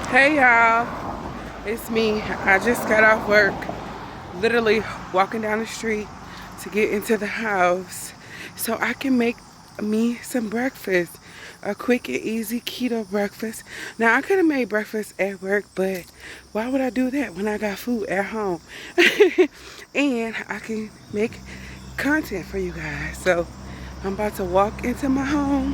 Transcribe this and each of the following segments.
Hey y'all, it's me. I just got off work, literally walking down the street to get into the house so I can make me some breakfast. A quick and easy keto breakfast. Now I could have made breakfast at work, but why would I do that when I got food at home? And I can make content for you guys. So I'm about to walk into my home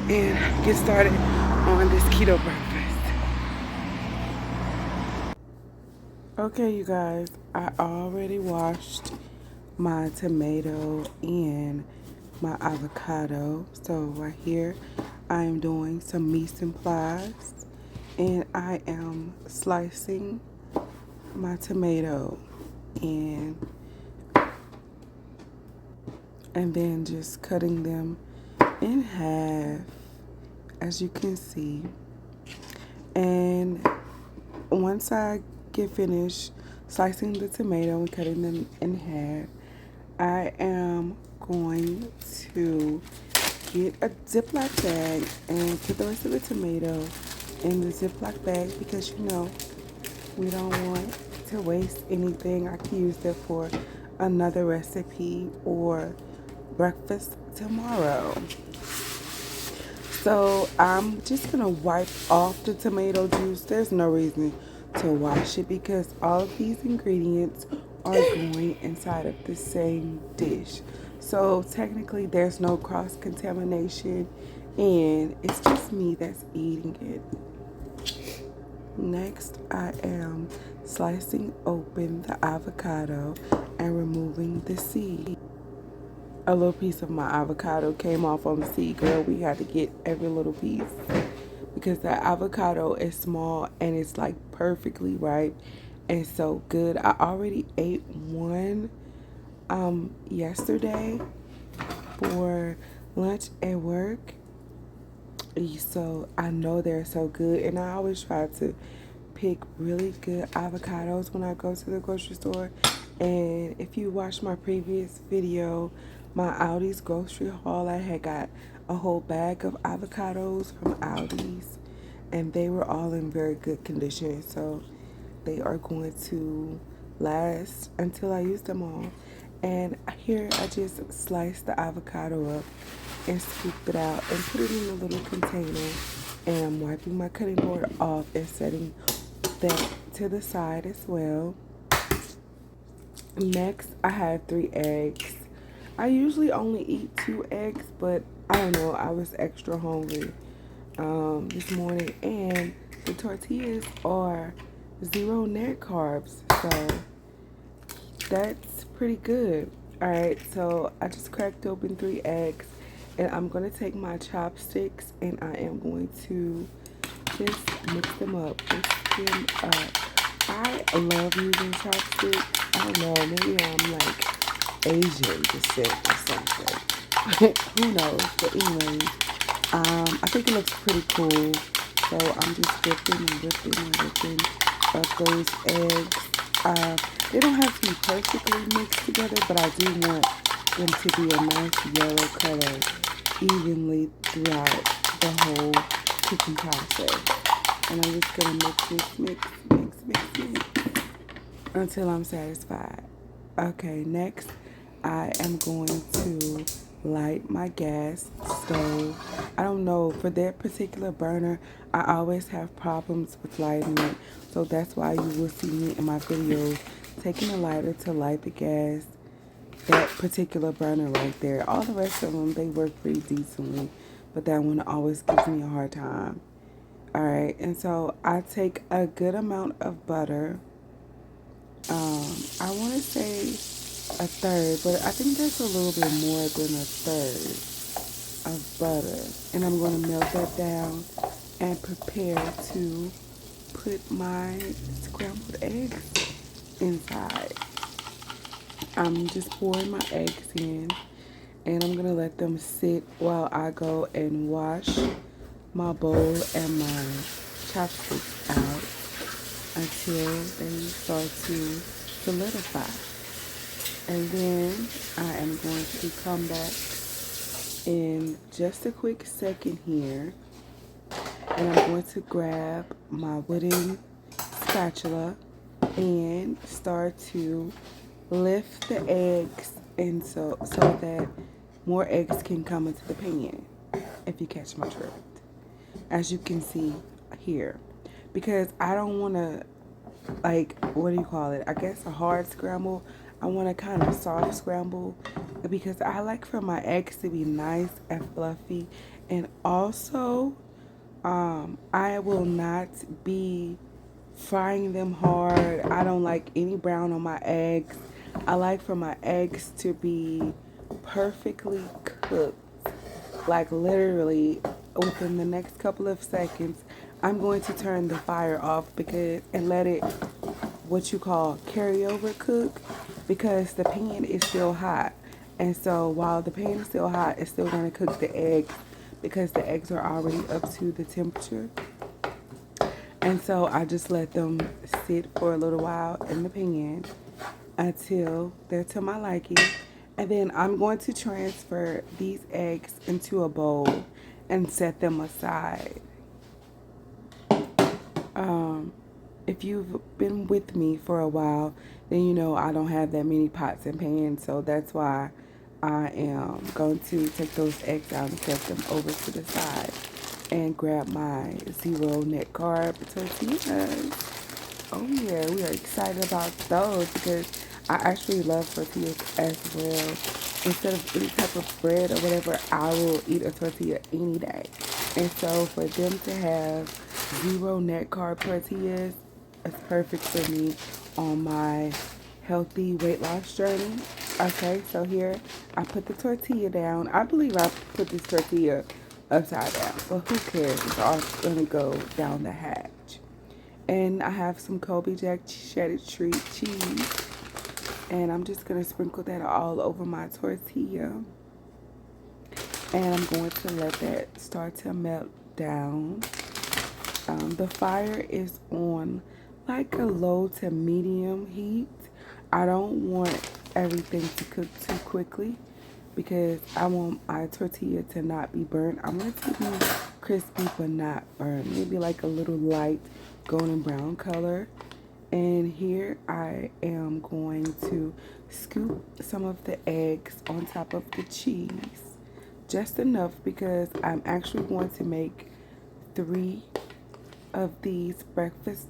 and get started on this keto breakfast. Okay, you guys, I already washed my tomato and my avocado. So right here, I am doing some mise en place, and I am slicing my tomato and then just cutting them in half, as you can see. And once I get finished slicing the tomato and cutting them in half, I am going to get a Ziploc bag and put the rest of the tomato in the Ziploc bag because we don't want to waste anything. I can use that for another recipe or breakfast tomorrow. So I'm just gonna wipe off the tomato juice. There's no reason to wash it because all of these ingredients are going inside of the same dish. So technically there's no cross contamination and it's just me that's eating it. Next, I am slicing open the avocado and removing the seed. A little piece of my avocado came off on the seed, girl. We had to get every little piece because that avocado is small and it's like perfectly ripe and so good. I already ate one yesterday for lunch at work, so I know they're so good, and I always try to pick really good avocados when I go to the grocery store. And if you watched my previous video, my Aldi's grocery haul, I had got a whole bag of avocados from Aldi's, and they were all in very good condition, so they are going to last until I use them all. And here I just sliced the avocado up and scooped it out and put it in a little container. And I'm wiping my cutting board off and setting that to the side as well. Next, I have 3 eggs. I usually only eat 2 eggs, but I don't know, I was extra hungry this morning. And the tortillas are 0 net carbs, so that's pretty good. Alright, so I just cracked open 3 eggs, and I'm going to take my chopsticks and I am going to just mix them up. Mix them up. I love using chopsticks. I don't know, maybe I'm like Asian descent or something. Who knows? But anyways, I think it looks pretty cool. So I'm just whipping and whipping and whipping up those eggs. They don't have to be perfectly mixed together, but I do want them to be a nice yellow color evenly throughout the whole cooking process. And I'm just gonna mix until I'm satisfied. Okay, next I am going to light my gas stove. I don't know, for that particular burner, I always have problems with lighting it. So that's why you will see me in my videos taking a lighter to light the gas. That particular burner right there. All the rest of them, they work pretty decently. But that one always gives me a hard time. Alright, and so I take a good amount of butter. I want to say a third, but I think that's a little bit more than a third of butter. And I'm going to melt that down and prepare to put my scrambled eggs inside. I'm just pouring my eggs in, and I'm going to let them sit while I go and wash my bowl and my chopsticks out until they start to solidify. And then I am going to come back in just a quick second here And I'm going to grab my wooden spatula and start to lift the eggs, and so that more eggs can come into the pan, if you catch my drift, as you can see here. Because I don't want to, like, what do you call it? I guess a hard scramble. I want a kind of soft scramble because I like for my eggs to be nice and fluffy. And also, I will not be frying them hard. I don't like any brown on my eggs. I like for my eggs to be perfectly cooked. Like literally within the next couple of seconds, I'm going to turn the fire off because and let it what you call carryover cook because the pan is still hot. And so while the pan is still hot, it's still going to cook the eggs because the eggs are already up to the temperature. And so I just let them sit for a little while in the pan until they're to my liking. And then I'm going to transfer these eggs into a bowl and set them aside. If you've been with me for a while, then you know I don't have that many pots and pans. So that's why I am going to take those eggs out and set them over to the side and grab my zero net carb tortillas. Oh yeah, we are excited about those because I actually love tortillas as well. Instead of any type of bread or whatever, I will eat a tortilla any day. And so for them to have zero net carb tortillas, it's perfect for me on my healthy weight loss journey. Okay, so here I put the tortilla down. I believe I put this tortilla upside down, but who cares? It's all gonna go down the hatch. And I have some Colby Jack cheddar treat cheese. And I'm just going to sprinkle that all over my tortilla. And I'm going to let that start to melt down. The fire is on like a low to medium heat. I don't want everything to cook too quickly because I want my tortilla to not be burnt. I want it to be crispy but not burnt. Maybe like a little light golden brown color. And here I am going to scoop some of the eggs on top of the cheese. Just enough because I'm actually going to make 3 of these breakfast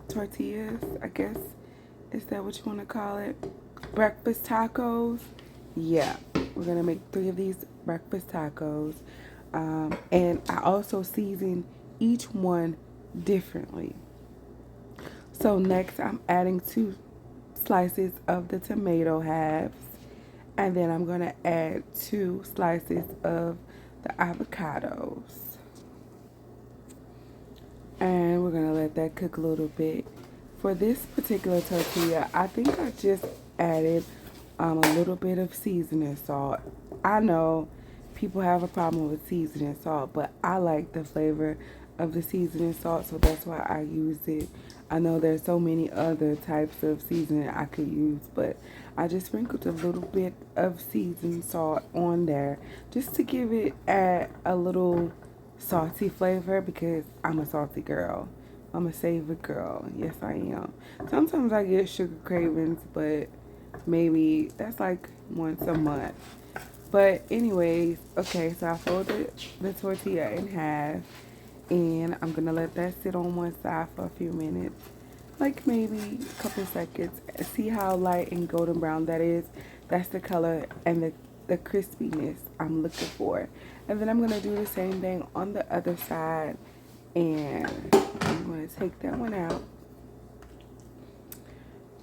tortillas, I guess. Is that what you want to call it? Breakfast tacos? Yeah, we're going to make 3 of these breakfast tacos. And I also season each one differently. So next I'm adding 2 slices of the tomato halves. And then I'm going to add 2 slices of the avocados. And we're going to let that cook a little bit. For this particular tortilla, I think I just added a little bit of seasoning salt. I know people have a problem with seasoning salt, but I like the flavor of the seasoning salt, so that's why I use it. I know there's so many other types of seasoning I could use, but I just sprinkled a little bit of seasoned salt on there just to give it a little salty flavor because I'm a salty girl. I'm a savory girl. Yes, I am. Sometimes I get sugar cravings, but maybe that's like once a month. But anyways, okay, so I folded the tortilla in half and I'm gonna let that sit on one side for a few minutes, like maybe a couple seconds. See how light and golden brown that is? That's the color and the crispiness I'm looking for. And then I'm gonna do the same thing on the other side, and I'm gonna take that one out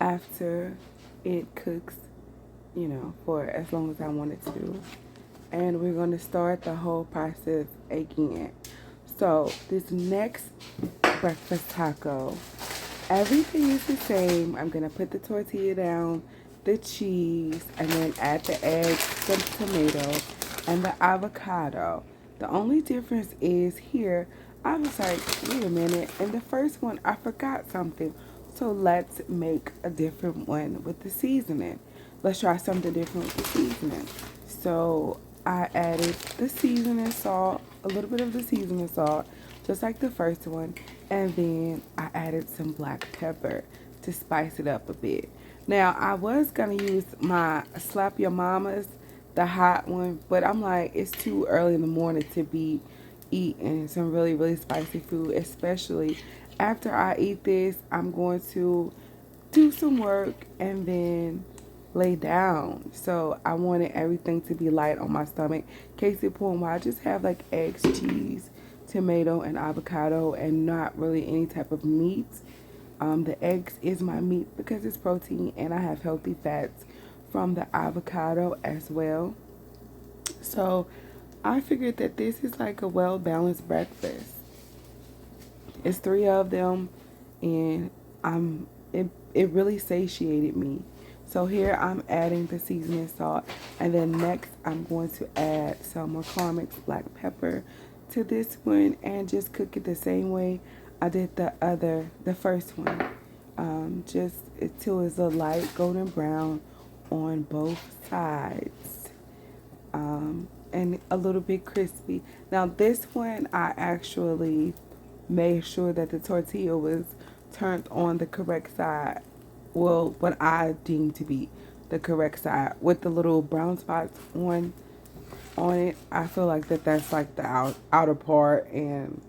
after it cooks, you know, for as long as I want it to. And we're gonna start the whole process again. So this next breakfast taco, everything is the same. I'm gonna put the tortilla down, the cheese, and then add the eggs, the tomato, and the avocado. The only difference is here, I was like, wait a minute, in the first one I forgot something. So let's make a different one with the seasoning. Let's try something different with the seasoning. So I added the seasoning salt, a little bit of the seasoning salt, just like the first one. And then I added some black pepper to spice it up a bit. Now, I was going to use my Slap Your Mamas, the hot one, but I'm like, it's too early in the morning to be eating some really, really spicy food, especially after I eat this. I'm going to do some work and then lay down. So I wanted everything to be light on my stomach. Case in point, I just have like eggs, cheese, tomato, and avocado, and not really any type of meat. The eggs is my meat because it's protein, and I have healthy fats from the avocado as well. So I figured that this is like a well balanced breakfast. It's three of them, and it really satiated me. So here I'm adding the seasoning salt, and then next I'm going to add some McCormick's black pepper to this one, and just cook it the same way I did the first one. Just until it's a light golden brown on both sides, and a little bit crispy. Now this one I actually made sure that the tortilla was turned on the correct side. Well, what I deem to be the correct side with the little brown spots on it. I feel like that's like the outer part, and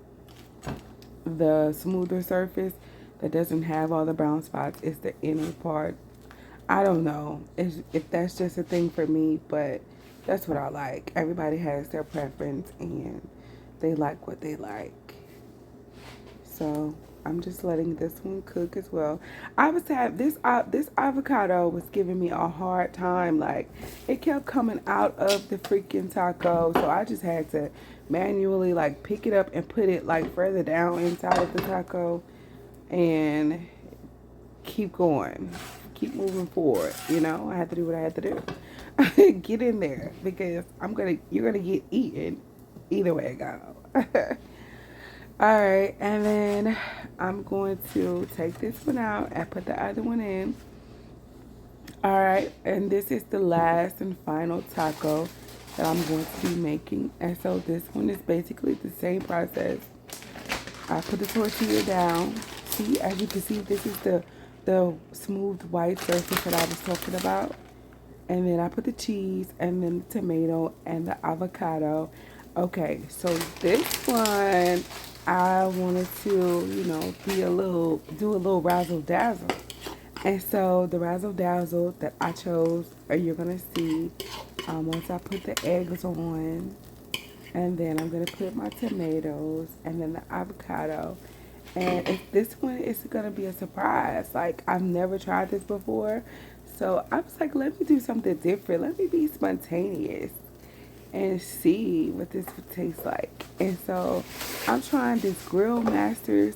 the smoother surface that doesn't have all the brown spots is the inner part. I don't know if that's just a thing for me, but that's what I like. Everybody has their preference, and they like what they like. So I'm just letting this one cook as well. I was have this avocado was giving me a hard time. Like, it kept coming out of the freaking taco, so I just had to manually like pick it up and put it like further down inside of the taco, and keep going, keep moving forward. I had to do what I had to do. Get in there, because you're gonna get eaten either way it goes. All right, and then I'm going to take this one out and put the other one in. All right, and this is the last and final taco that I'm going to be making. And so this one is basically the same process. I put the tortilla down. See, as you can see, this is the smooth white surface that I was talking about. And then I put the cheese, and then the tomato, and the avocado. Okay, so this one, I wanted to, do a little razzle dazzle. And so the razzle dazzle that I chose, you're going to see once I put the eggs on. And then I'm going to put my tomatoes, and then the avocado. And this one is going to be a surprise. Like, I've never tried this before. So I was like, let me do something different. Let me be spontaneous and see what this would taste like. And so I'm trying this Grill Masters.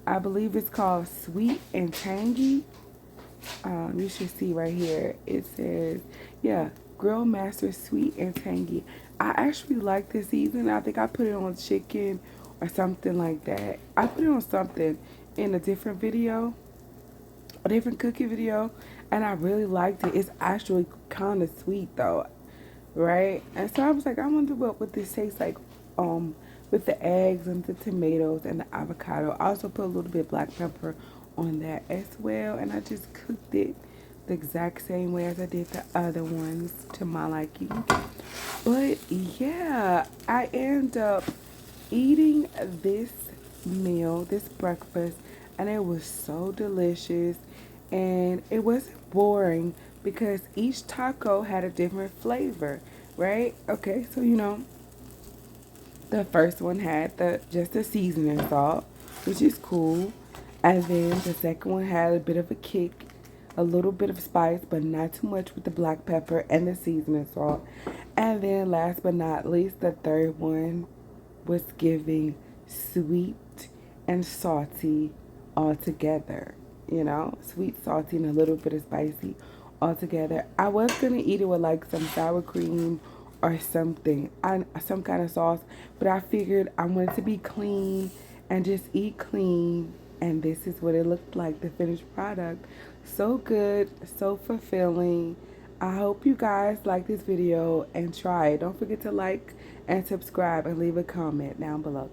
I believe it's called Sweet and Tangy. You should see right here. It says, yeah, Grill Master Sweet and Tangy. I actually like this seasoning. I think I put it on chicken or something like that. I put it on something in a different video, a different cooking video, and I really liked it. It's actually kind of sweet though, right? And so I was like, I wonder what this tastes like with the eggs and the tomatoes and the avocado. I also put a little bit of black pepper on that as well, and I just cooked it the exact same way as I did the other ones to my liking. But yeah, I end up eating this meal, this breakfast, and it was so delicious, and it wasn't boring because each taco had a different flavor, right? Okay, so the first one had just the seasoning salt, which is cool. And then the second one had a bit of a kick, a little bit of spice, but not too much with the black pepper and the seasoning salt. And then last but not least, the third one was giving sweet and salty all together. Sweet, salty, and a little bit of spicy all together. I was gonna eat it with like some sour cream or something, some kind of sauce, but I figured I wanted to be clean and just eat clean. And this is what it looked like, the finished product. So good, so fulfilling. I hope you guys like this video and try it. Don't forget to like and subscribe and leave a comment down below.